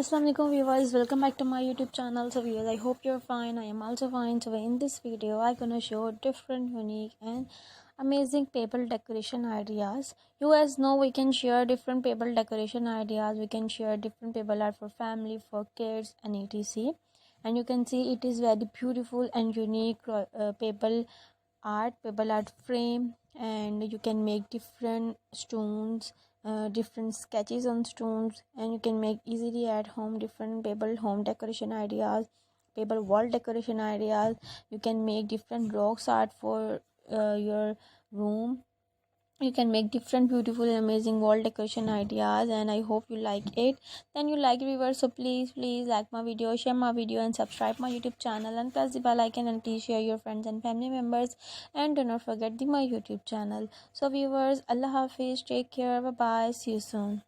Assalamualaikum viewers, welcome back to my YouTube channel. So viewers, I hope you're fine. I am also fine. So in this video I'm gonna show different unique and amazing paper decoration ideas. You guys know we can share different paper decoration ideas. We can share different paper art for family, for kids and etc. And you can see it is very beautiful and unique paper art frame, and you can make different stones, different sketches on stones, and you can make easily at home different paper home decoration ideas, paper wall decoration ideas. You can make different rocks art for your room. You can make different beautiful and amazing wall decoration ideas, and I hope you like it. Then you like viewers, so please like my video, share my video and subscribe my YouTube channel and press the bell icon, and please share your friends and family members, and do not forget my YouTube channel. So viewers, Allah Hafiz, take care, bye bye, see you soon.